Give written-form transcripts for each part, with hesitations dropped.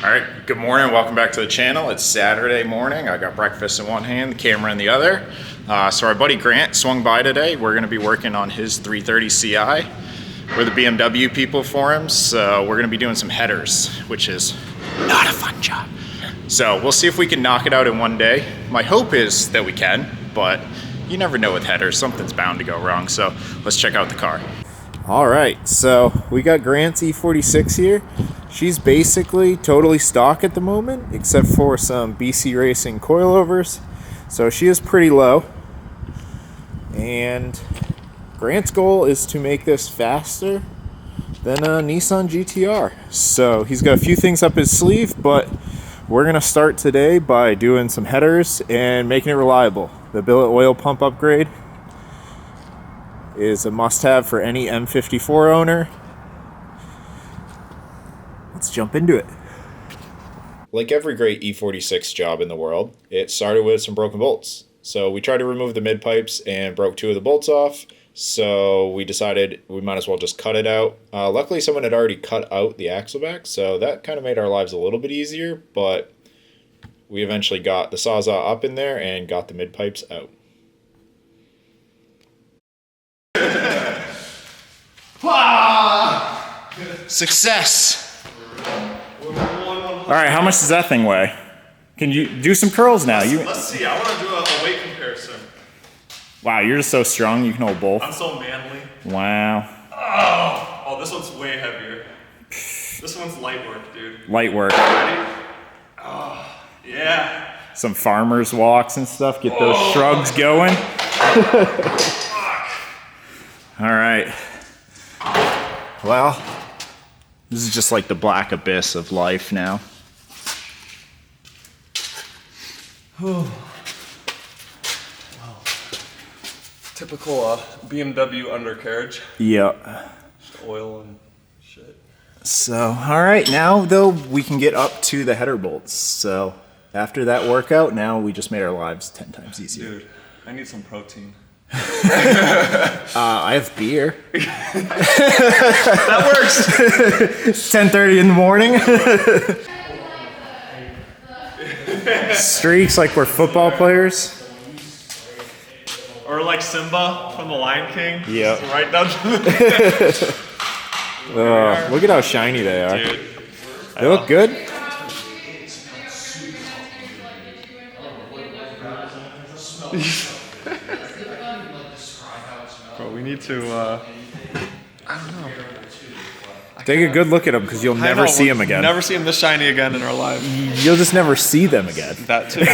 All right, good morning, welcome back to the channel. It's Saturday morning. I got breakfast in one hand, the camera in the other. So our buddy Grant swung by today. We're gonna be working on his 330 Ci. We're the BMW people for him, so we're gonna be doing some headers, which is not a fun job. So we'll see if we can knock it out in one day. My hope is that we can, but you never know with headers, something's bound to go wrong. So let's check out the car. All right, so we got Grant's E46 here. She's basically totally stock at the moment, except for some BC Racing coilovers. So she is pretty low. And Grant's goal is to make this faster than a Nissan GTR. So he's got a few things up his sleeve, but we're gonna start today by doing some headers and making it reliable. The billet oil pump upgrade is a must-have for any M54 owner. Let's jump into it. Like every great E46 job in the world, it started with some broken bolts. So we tried to remove the mid pipes and broke 2 of the bolts off. So we decided we might as well just cut it out. Luckily, someone had already cut out the axle back, so that kind of made our lives a little bit easier. But we eventually got the Sawzall up in there and got the mid pipes out. Success! All right, how much does that thing weigh? Can you do some curls now? Let's see. I want to do a weight comparison. Wow, you're just so strong. You can hold both. I'm so manly. Wow. Oh, this one's way heavier. This one's light work, dude. Light work. Ready? Oh, yeah. Some farmer's walks and stuff. Get those shrugs going. All right. Well, this is just like the black abyss of life now. Wow. Typical BMW undercarriage. Yeah. Just oil and shit. So, all right, now though we can get up to the header bolts. So after that workout, now we just made our lives 10 times easier. Dude, I need some protein. I have beer. That works. 10:30 in the morning. Streaks like we're football players. Or like Simba from The Lion King. Yep. Just right down to Look at how shiny they are. Dude. They look good. Bro, we need to, I don't know. Take a good look at them because you'll never see them again. Never see them this shiny again in our life. You'll just never see them again. That too.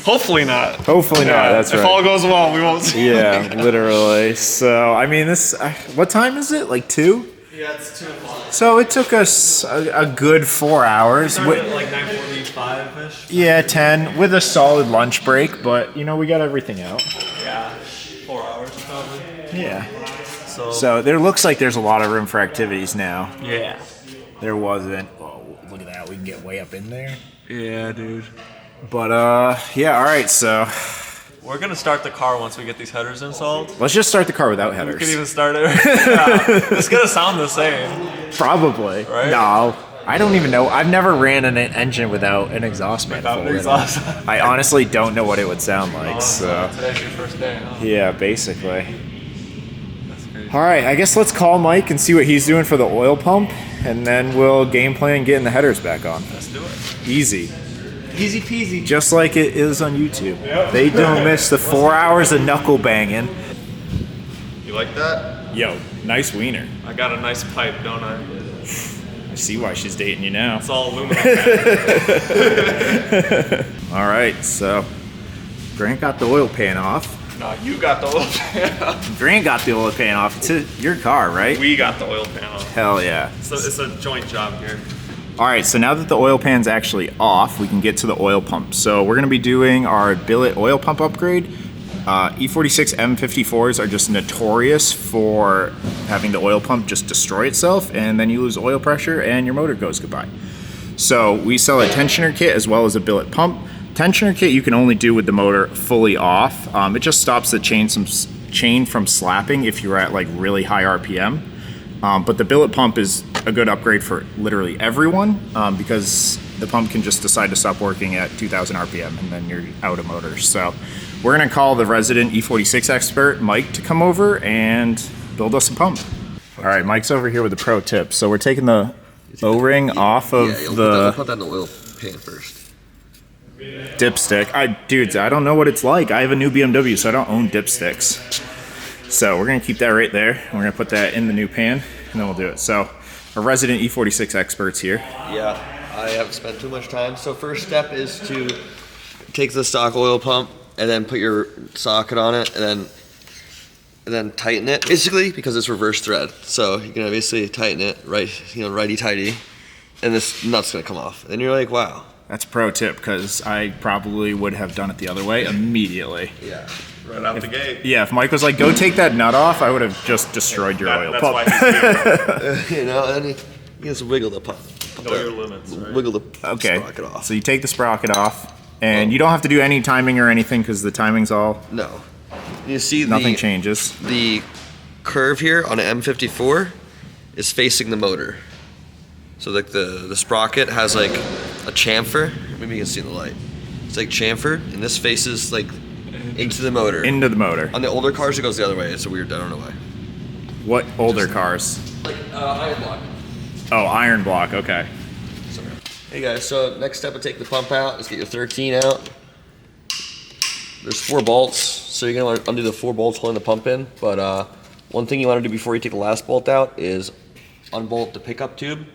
Hopefully not. Hopefully not, that's right. If all goes well, we won't see Yeah, them again. literally. So, I mean, this, what time is it? Like 2? Yeah, it's 2 o'clock. So it took us a good 4 hours. Started at like 9:45-ish. Yeah, 10 with a solid lunch break, but you know, we got everything out. Yeah, 4 hours probably. Yeah. So there looks like there's a lot of room for activities now. yeah. There wasn't. Oh, look at that. We can get way up in there. Yeah, dude. But yeah, all right. So We're gonna start the car once we get these headers installed. let's just start the car without We headers. can even start it. Yeah. It's gonna sound the same. Probably. Right? No. I don't even know. I've never ran an engine without an exhaust Without manifold. an exhaust. I honestly don't know what it would sound like. So Today's your first day, huh? yeah, basically. That's crazy. All right, I guess let's call Mike and see what he's doing for the oil pump, and then we'll game plan getting the headers back on. Let's do it. Easy. Easy peasy. Just like it is on YouTube. Yep. They don't miss the 4 hours of knuckle banging. You like that? Yo, nice wiener. I got a nice pipe, don't I? I see why she's dating you now. It's all aluminum. All right, so Grant got the oil pan off. No, you got the oil pan off. Grant got the oil pan off. It's your car, right? We got the oil pan off. Hell yeah. So it's a joint job here. All right, so now that the oil pan's actually off, we can get to the oil pump. So we're gonna be doing our billet oil pump upgrade. E46 M54s are just notorious for having the oil pump just destroy itself, and then you lose oil pressure and your motor goes goodbye. So we sell a tensioner kit as well as a billet pump. Tensioner kit you can only do with the motor fully off. It just stops the chain from slapping if you're at like really high RPM. But the billet pump is a good upgrade for literally everyone because the pump can just decide to stop working at 2,000 RPM and then you're out of motors. So we're gonna call the resident E46 expert, Mike, to come over and build us a pump. All right, Mike's over here with a pro tip. So we're taking the O-ring off of the... Put that in the oil pan first. Dipstick. Dudes, I don't know what it's like. I have a new BMW, so I don't own dipsticks. So we're gonna keep that right there. We're gonna put that in the new pan, and then we'll do it. So our resident E46 experts here. Yeah, I haven't spent too much time. So first step is to take the stock oil pump and then put your socket on it, and then tighten it, basically, because it's reverse thread. So you're gonna basically tighten it, right, righty-tighty, and this nut's gonna come off. And you're like, wow. That's a pro tip, because I probably would have done it the other way immediately. Yeah. Right out the gate. Yeah, if Mike was like, go take that nut off, I would have just destroyed your oil That's pump. why he's here. You know, and you just wiggle the pump. Know your limits, right? Wiggle the Okay, sprocket off. so you take the sprocket off, and you don't have to do any timing or anything, because the timing's all... No. You see Nothing changes. The curve here on an M54 is facing the motor. So like the sprocket has like a chamfer. Maybe you can see in the light. It's like chamfered, and this faces like into the motor. Into the motor. On the older cars, it goes the other way. It's a weird. I don't know why. What older cars? Like iron block. Oh, iron block, okay. Sorry. Hey guys, so next step of take the pump out is get your 13 out. There's 4 bolts, so you're gonna want to undo the 4 bolts holding the pump in. But one thing you want to do before you take the last bolt out is unbolt the pickup tube.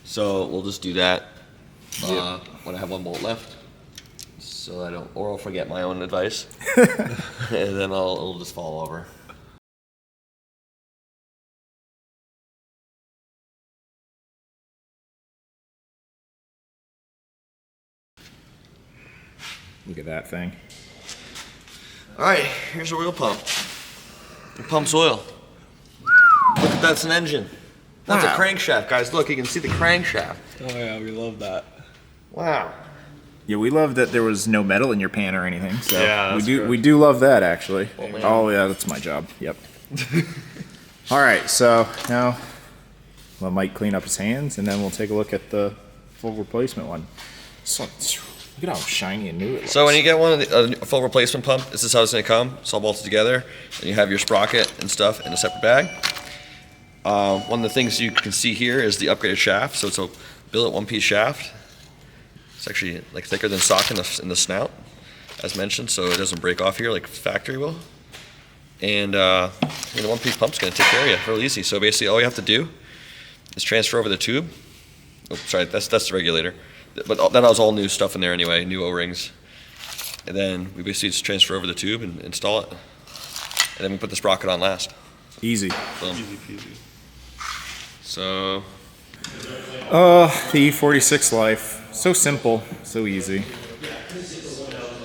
So we'll just do that when I have 1 bolt left, so I don't, or I'll forget my own advice, and then it'll just fall over. Look at that thing. All right, here's a oil pump. It pumps oil. Look at that's an engine. That's Wow. a crankshaft, guys. Look, you can see the crankshaft. Oh yeah, we love that. Wow. Yeah, we love that there was no metal in your pan or anything. So Yeah, that's good. we do love that actually. man. Oh yeah, that's my job. Yep. All right, so now let Mike clean up his hands, and then we'll take a look at the full replacement one. So, look at how shiny and new it looks. So when you get one of the a full replacement pump, this is how it's gonna come. It's all bolted together, and you have your sprocket and stuff in a separate bag. One of the things you can see here is the upgraded shaft. So it's a billet 1-piece shaft. It's actually like thicker than stock in the snout, as mentioned, so it doesn't break off here like factory will. And the 1-piece pump's gonna take care of you real easy. So basically all you have to do is transfer over the tube. Oh, sorry, that's the regulator. But that has all new stuff in there anyway, new O-rings. And then we basically just transfer over the tube and install it. And then we put the sprocket on last. Easy. Boom. Easy peasy. So, The E46 life. So simple, so easy.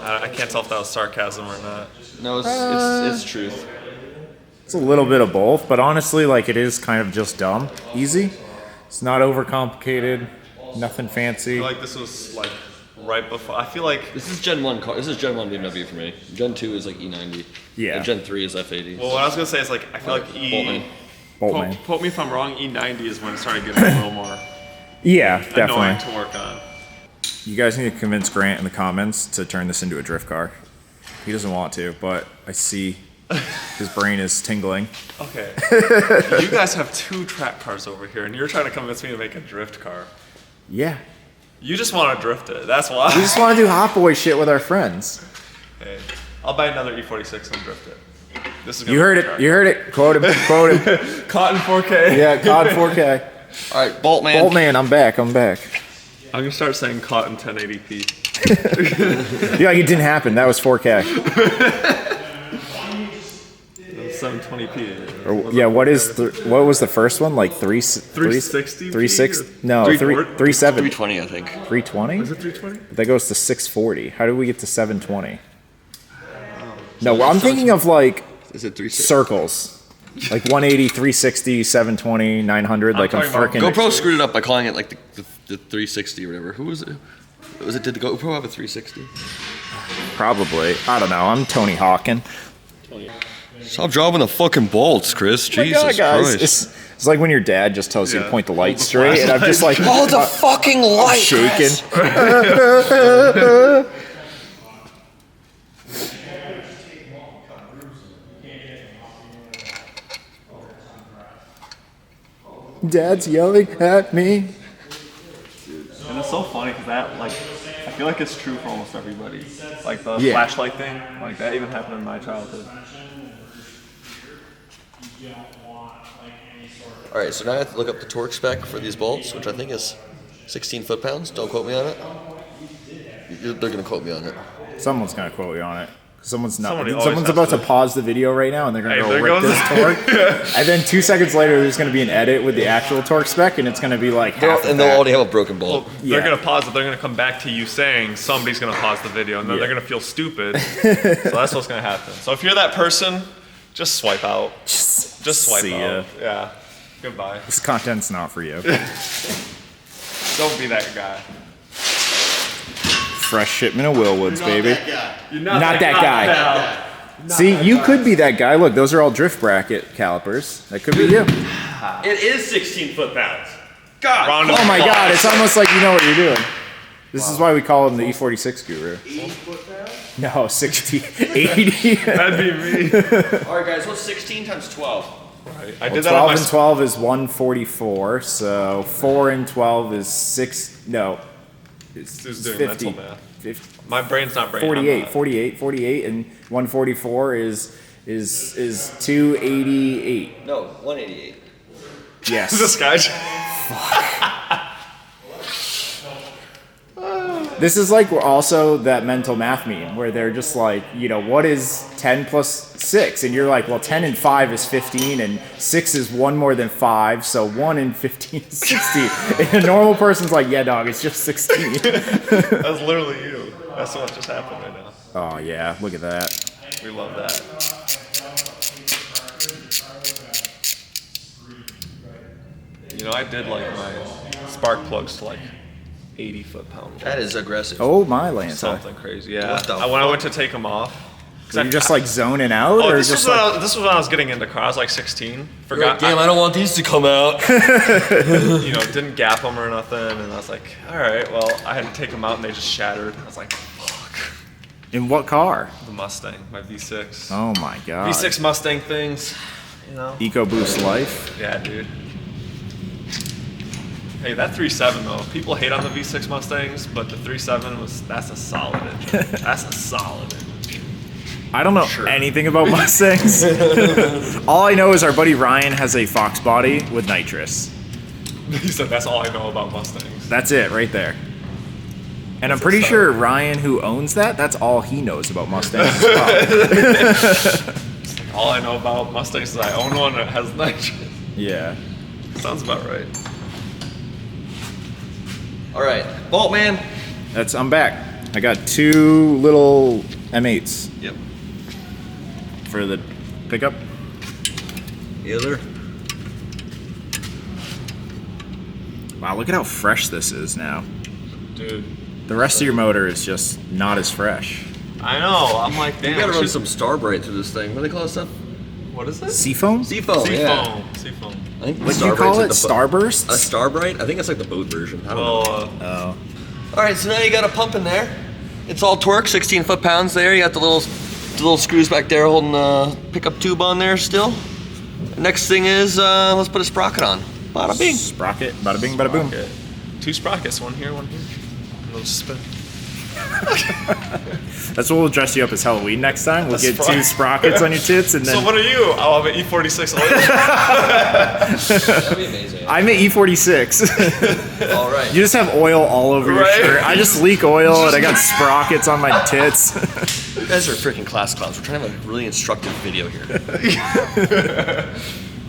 I can't tell if that was sarcasm or not. no, it's truth. It's a little bit of both, but honestly, like, it is kind of just dumb. Easy. It's not overcomplicated. Nothing fancy. I feel like this was like right before. I feel like This is Gen 1 car. This is Gen 1 BMW for me. Gen 2 is like E90. Yeah. And Gen 3 is F80. well, what I was gonna say is like I feel like Boltman. Boltman. Quote me if I'm wrong. E90 is when it started getting a little more Yeah, annoying definitely. to work on. You guys need to convince Grant in the comments to turn this into a drift car. He doesn't want to, but I see his brain is tingling. Okay, you guys have 2 track cars over here, and you're trying to convince me to make a drift car. Yeah. You just want to drift it. That's why. We just want to do hot boy shit with our friends. Hey, I'll buy another E46 and drift it. This is gonna You be heard a it. track. You heard it. Quote him. Quote him. Caught in 4K. Yeah, COD 4K. All right, Boltman. Boltman, I'm back. I'm back. I'm gonna start saying caught in 1080p. Yeah, it didn't happen. That was 4K. 720p. Or, yeah, what was the first one? Like 360p? 360? No, 340? 370. 320, I think. 320? Is it 320? That goes to 640. How did we get to 720? No, well, I'm thinking of like Is it 360? circles. Like 180, 360, 720, 900. Like I'm talking about freaking. GoPro screwed it up by calling it like the 360 or whatever. Who was it? Did the GoPro have a 360? Probably. I don't know. I'm Tony Hawkin. Stop dropping the fucking bolts, Chris. My Jesus God, guys. Christ. It's like when your dad just tells you to Yeah. point the Hold light the straight, and I'm just like, Hold the fucking light, shaking. Dad's yelling at me. And it's so funny because that, like, I feel like it's true for almost everybody. Like the Yeah. flashlight thing, like that even happened in my childhood. All right, so now I have to look up the torque spec for these bolts, which I think is 16 foot-pounds. Don't quote me on it. They're gonna quote me on it. Someone's gonna quote you on it. Someone's not. Somebody always Someone's has about to. to pause the video right now, and they're gonna Hey, go there rip goes this torque. And then 2 seconds later, there's gonna be an edit with the actual torque spec, and it's gonna be like half of And they'll that. already have a broken bolt. Well, Yeah. they're gonna pause it. They're gonna come back to you saying somebody's gonna pause the video, and then Yeah. they're gonna feel stupid. So that's what's gonna happen. So if you're that person, just swipe out. Just swipe See out. ya. Yeah. Goodbye. This content's not for you. Don't be that guy. Fresh shipment of Willwoods, baby. You're Not that guy. pal. See, you could be that guy. Look, those are all drift bracket calipers. That could be you. It is 16 foot-pounds. God. Round of Oh my applause. God, it's almost like you know what you're doing. This is why we call him the E46 guru. 80 foot-pounds? No, 60, 80. That'd be me. All right, guys, what's 16 times 12? Right. I did that 12 on my and 12 is 144, so 4 and 12 is 6, no. It's Who's doing 50. mental math? 50, My brain's not brain. 48, 48, and 144 is 288. No, 188. Yes. This guy. This is like also that mental math meme where they're just like, you know, what is 10 plus 6? And you're like, well, 10 and 5 is 15, and 6 is 1 more than 5, so 1 and 15 is 16. And a normal person's like, yeah, dog, it's just 16. That's literally you. That's what just happened right now. Oh, yeah, look at that. We love that. You know, I did like my spark plugs to like 80 foot-pounds. That is aggressive. Oh, my Lanta. Something crazy, yeah. What the When I went to take them off. So you're just like zoning out? Oh, or this just was, like, this was when I was getting into cars. I was like 16. Forgot. Damn, I don't want these to come out. You know, didn't gap them or nothing. And I was like, all right, well, I had to take them out and they just shattered. I was like, fuck. in what car? The Mustang, my V6. Oh, my God. V6 Mustang things, you know. EcoBoost Life. Yeah, dude. Hey, that 3.7 though, people hate on the V6 Mustangs, but the 3.7 that's a solid engine. That's a solid engine. I don't know anything about Mustangs. All I know is our buddy Ryan has a Fox body with nitrous. He said that's all I know about Mustangs. That's it right there. And I'm pretty sure Ryan, who owns that, that's all he knows about Mustangs as well. All I know about Mustangs is I own one that has nitrous. Yeah. Sounds about right. All right, bolt man. I'm back. I got 2 little M8s Yep. for the pickup. Either. Wow, look at how fresh this is now. Dude, The rest of your motor is just not as fresh. I know. I'm like, damn. You gotta we run should- some Starbright through this thing. What do they call this stuff? What is it? Seafoam? Seafoam. Seafoam. Yeah. Seafoam. I think What do you call it? Starbursts? A Starbright? I think it's like the boat version. I don't know. Well, Oh. All right, so now you got a pump in there. It's all torque, 16 foot-pounds there. You got the little screws back there holding the pickup tube on there still. The next thing is, let's put a sprocket on. Bada bing. Sprocket, bada bing, bada boom. okay. 2 sprockets, one here, one here. And they'll just spin. That's what we'll dress you up as Halloween next time. We'll A get 2 sprocket. sprockets on your tits, and So then what are you? I'll have an E46 later. That'd be amazing. I'm at E46. All right. You just have oil all over your Right. shirt. I just leak oil, and I got sprockets on my tits. You guys are freaking class clowns. We're trying to have a really instructive video here.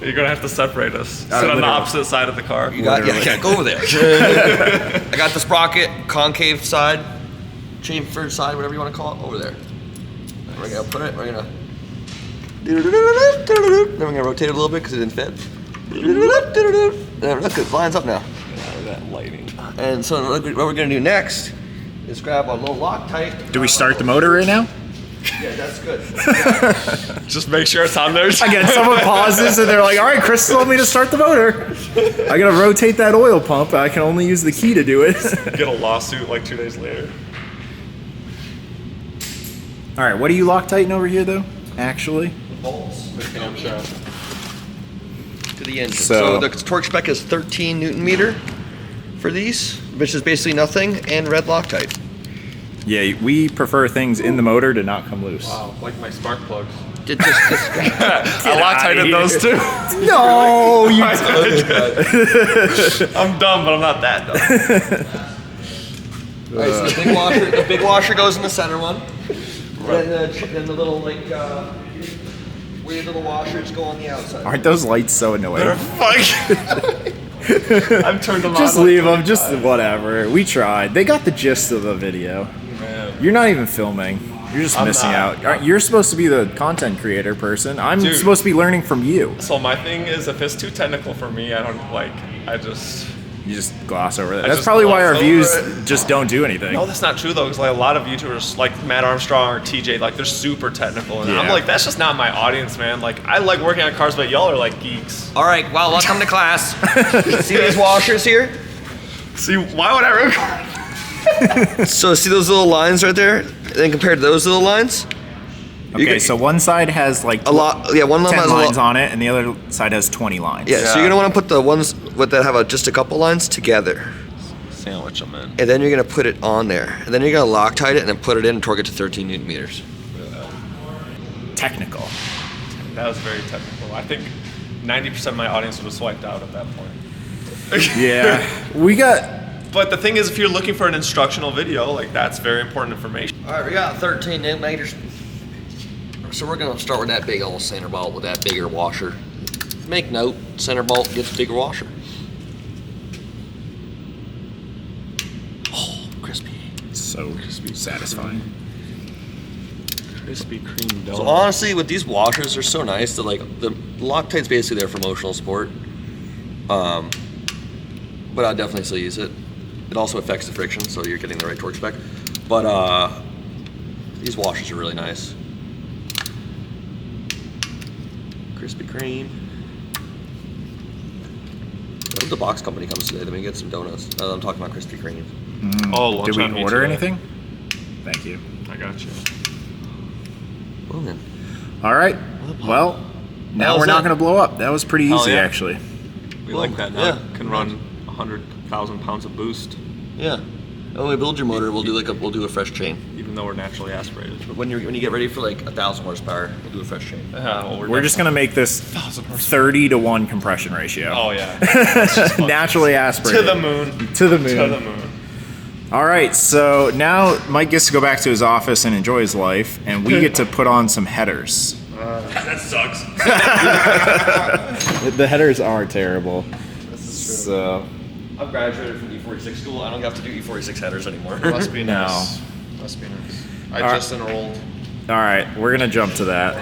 You're gonna have to separate us. Sit on literally. the opposite side of the car. You got, yeah, Literally. go over there. I got the sprocket, concave side, chamfered side, whatever you want to call it, over there. We're gonna put it, we're gonna. Then we're gonna rotate it a little bit because it didn't fit. There, look, it lines up now. Yeah, that lighting. And so what we're gonna do next is grab our little Loctite. Do we start the motor right now? Yeah, that's good. Just make sure it's on there. Again, someone pauses and they're like, all right, Chris told me to start the motor. I gotta rotate that oil pump. I can only use the key to do it. Get a lawsuit like 2 days later. All right, what are you Loctiting over here though, actually? Bolts The camshaft. to the engine. So- So the torque spec is 13 Newton meter for these, which is basically nothing, and red Loctite. Yeah, we prefer things in the motor to not come loose. Wow, like my spark plugs. Just I Loctited those too. No, you I'm dumb, but I'm not that dumb. Alright, so the big washer goes in the center one. Then the little like weird little washers go on the outside. Aren't those lights so annoying? Fuck. I've turned them on. Just like leave them, 25. just whatever. We tried. They got the gist of the video. Man. You're not even filming. You're just I'm missing not. out. Aren't- You're supposed to be the content creator person. I'm Dude. supposed to be learning from you. So my thing is, if it's too technical for me, I don't like. You just gloss over that. I That's just probably why gloss our over views it. just don't do anything. No, that's not true though. Because like a lot of YouTubers, like Matt Armstrong or TJ, like they're super technical, and I'm Yeah. like, that's just not my audience, man. Like I like working on cars, but y'all are like geeks. All right, well, welcome to class. See these washers here? See, why would I record? So see those little lines right there? And then compared to those little lines, Okay, so one side has like a lot. Yeah, one of them 10 has a lines lot. on it, and the other side has 20 lines. Yeah, so Yeah. you're gonna want to put the ones that have just a couple lines together, Sandwich them in. and then you're gonna put it on there, and then you're gonna Loctite it, and then put it in and torque it to 13 Newton meters. Technical. That was very technical. I think 90% of my audience would have swiped out at that point. Yeah. We got. But the thing is, if you're looking for an instructional video, like that's very important information. All right, we got 13 Newton meters. So we're gonna start with that big old center bolt with that bigger washer. Make note, center bolt gets bigger washer. Oh, crispy. So satisfying. Crispy cream So honestly, with these washers, they're so nice that like the Loctite's basically there for emotional support. But I'd definitely still use it. It also affects the friction, so you're getting the right torque spec. But these washers are really nice. Krispy Kreme. I hope the box company comes today. Let me get some donuts. I'm talking about Krispy Kreme. Oh, lunch Did we on me order today. anything? Thank you. I got you. Well then. All right. Well, now was we're not it. going to blow up. That was pretty Hell easy, yeah. actually. We Well, like that. yeah. Yeah. Can run 100,000 pounds of boost, Yeah. When we build your motor, we'll do a fresh chain. even though we're naturally aspirated. But when you get ready for like 1,000 horsepower, we'll do a fresh chain. Well, We're just going to make this 30 to 1 compression ratio. Oh yeah. That's just fun. Naturally To aspirated. the moon. To the moon. To the moon. All right, so now Mike gets to go back to his office and enjoy his life, and we get to put on some headers. That sucks. The headers are terrible. So, I've graduated from E46 school. I don't have to do E46 headers anymore. Must be No. nice. Must be nice. I Alright. just enrolled. all right, we're going to jump to that.